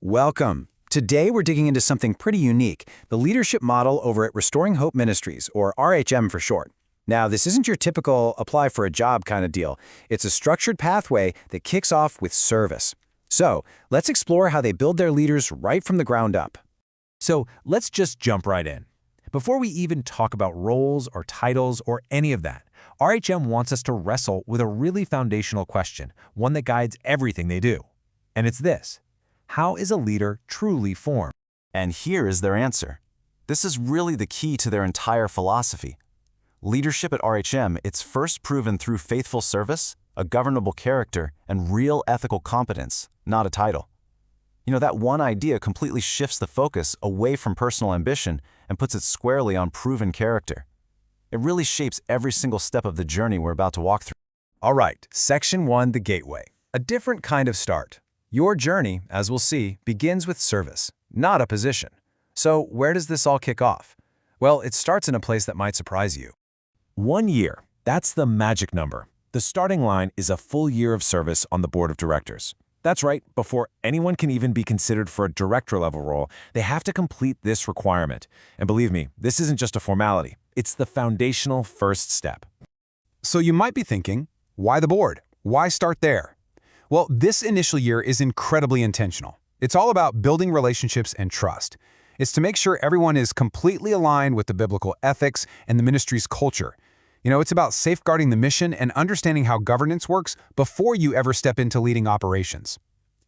Welcome. Today we're digging into something pretty unique, the leadership model over at Restoring Hope Ministries, or RHM for short. Now, this isn't your typical apply for a job kind of deal. It's a structured pathway that kicks off with service. So, let's explore how they build their leaders right from the ground up. So let's just jump right in. Before we even talk about roles or titles or any of that, RHM wants us to wrestle with a really foundational question, one that guides everything they do. And it's this: how is a leader truly formed? And here is their answer. This is really the key to their entire philosophy. Leadership at RHM, it's first proven through faithful service, a governable character, and real ethical competence, not a title. That one idea completely shifts the focus away from personal ambition and puts it squarely on proven character. It really shapes every single step of the journey we're about to walk through. All right, Section 1, the gateway. A different kind of start. Your journey, as we'll see, begins with service, not a position. So where does this all kick off? Well, it starts in a place that might surprise you. 1 year. That's the magic number. The starting line is a full year of service on the board of directors. That's right, before anyone can even be considered for a director-level role, they have to complete this requirement. And believe me, this isn't just a formality. It's the foundational first step. So you might be thinking, why the board? Why start there? Well, this initial year is incredibly intentional. It's all about building relationships and trust. It's to make sure everyone is completely aligned with the biblical ethics and the ministry's culture. It's about safeguarding the mission and understanding how governance works before you ever step into leading operations.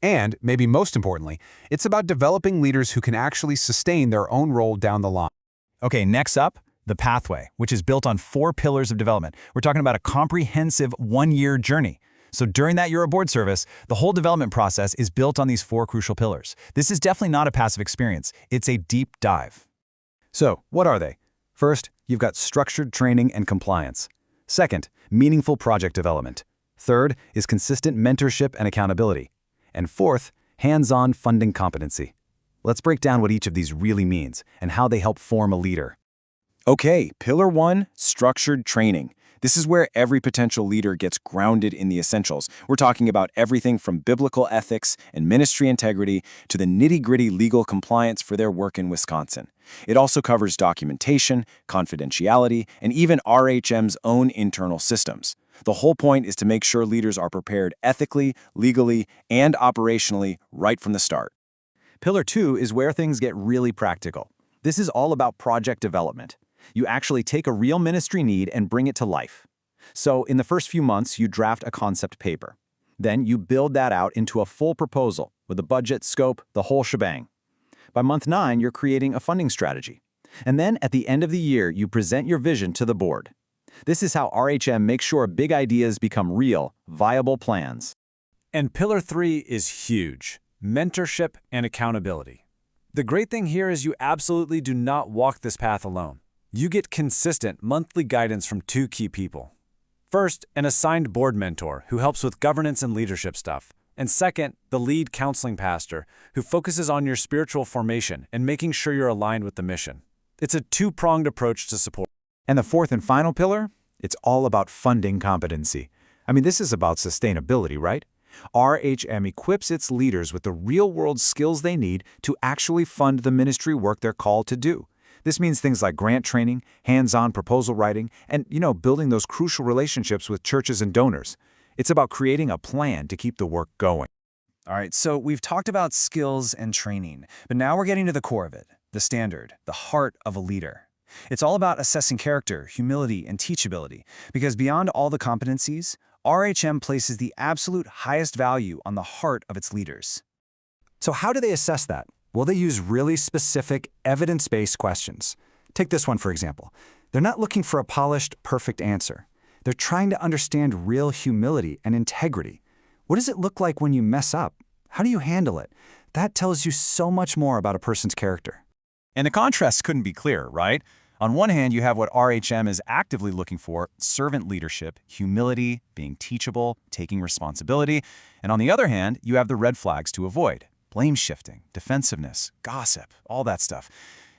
And, maybe most importantly, it's about developing leaders who can actually sustain their own role down the line. Okay, next up, the pathway, which is built on 4 pillars of development. We're talking about a comprehensive 1-year journey. So during that year of board service, the whole development process is built on these 4 crucial pillars. This is definitely not a passive experience. It's a deep dive. So, what are they? First, you've got structured training and compliance. Second, meaningful project development. Third is consistent mentorship and accountability. And fourth, hands-on funding competency. Let's break down what each of these really means and how they help form a leader. Okay, Pillar 1, structured training. This is where every potential leader gets grounded in the essentials. We're talking about everything from biblical ethics and ministry integrity to the nitty-gritty legal compliance for their work in Wisconsin. It also covers documentation, confidentiality, and even RHM's own internal systems. The whole point is to make sure leaders are prepared ethically, legally, and operationally right from the start. Pillar 2 is where things get really practical. This is all about project development. You actually take a real ministry need and bring it to life. So in the first few months, you draft a concept paper. Then you build that out into a full proposal with a budget, scope, the whole shebang. By month 9, you're creating a funding strategy. And then at the end of the year, you present your vision to the board. This is how RHM makes sure big ideas become real, viable plans. And Pillar 3 is huge: mentorship and accountability. The great thing here is you absolutely do not walk this path alone. You get consistent monthly guidance from 2 key people. First, an assigned board mentor who helps with governance and leadership stuff. And second, the lead counseling pastor who focuses on your spiritual formation and making sure you're aligned with the mission. It's a 2-pronged approach to support. And the fourth and final pillar? It's all about funding competency. This is about sustainability, right? RHM equips its leaders with the real-world skills they need to actually fund the ministry work they're called to do. This means things like grant training, hands-on proposal writing, and, building those crucial relationships with churches and donors. It's about creating a plan to keep the work going. All right, so we've talked about skills and training, but now we're getting to the core of it, the standard, the heart of a leader. It's all about assessing character, humility, and teachability, because beyond all the competencies, RHM places the absolute highest value on the heart of its leaders. So how do they assess that? Well, they use really specific, evidence-based questions. Take this one, for example. They're not looking for a polished, perfect answer. They're trying to understand real humility and integrity. What does it look like when you mess up? How do you handle it? That tells you so much more about a person's character. And the contrast couldn't be clearer, right? On one hand, you have what RHM is actively looking for: servant leadership, humility, being teachable, taking responsibility. And on the other hand, you have the red flags to avoid: blame shifting, defensiveness, gossip, all that stuff.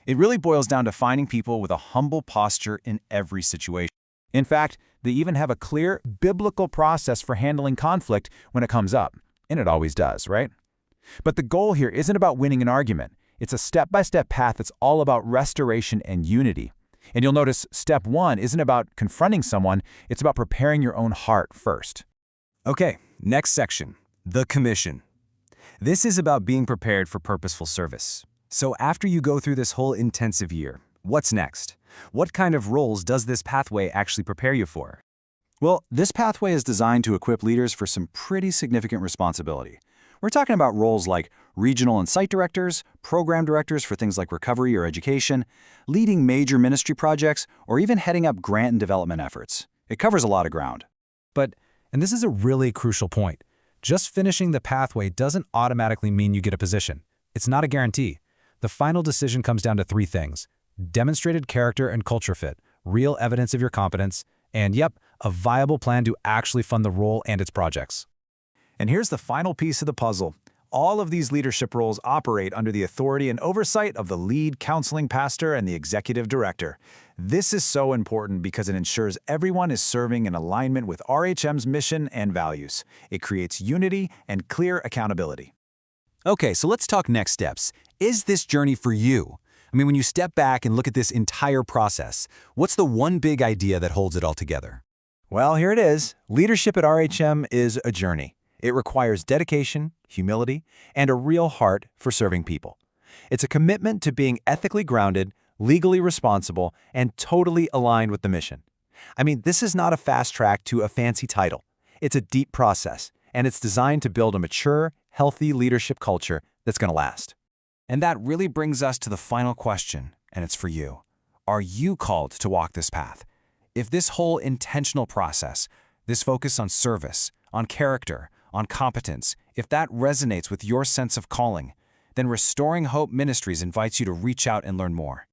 It really boils down to finding people with a humble posture in every situation. In fact, they even have a clear biblical process for handling conflict when it comes up. And it always does, right? But the goal here isn't about winning an argument. It's a step-by-step path that's all about restoration and unity. And you'll notice step 1 isn't about confronting someone, it's about preparing your own heart first. Okay, next section, the commission. This is about being prepared for purposeful service. So after you go through this whole intensive year, what's next? What kind of roles does this pathway actually prepare you for? Well, this pathway is designed to equip leaders for some pretty significant responsibility. We're talking about roles like regional and site directors, program directors for things like recovery or education, leading major ministry projects, or even heading up grant and development efforts. It covers a lot of ground. But, and this is a really crucial point, just finishing the pathway doesn't automatically mean you get a position. It's not a guarantee. The final decision comes down to 3 things: demonstrated character and culture fit, real evidence of your competence, and yep, a viable plan to actually fund the role and its projects. And here's the final piece of the puzzle. All of these leadership roles operate under the authority and oversight of the lead counseling pastor and the executive director. This is so important because it ensures everyone is serving in alignment with RHM's mission and values. It creates unity and clear accountability. Okay, so let's talk next steps. Is this journey for you? I mean, when you step back and look at this entire process, what's the one big idea that holds it all together? Well, here it is. Leadership at RHM is a journey. It requires dedication, humility, and a real heart for serving people. It's a commitment to being ethically grounded, legally responsible, and totally aligned with the mission. I mean, this is not a fast track to a fancy title. It's a deep process, and it's designed to build a mature, healthy leadership culture that's going to last. And that really brings us to the final question, and it's for you. Are you called to walk this path? If this whole intentional process, this focus on service, on character, on competence, if that resonates with your sense of calling, then Restoring Hope Ministries invites you to reach out and learn more.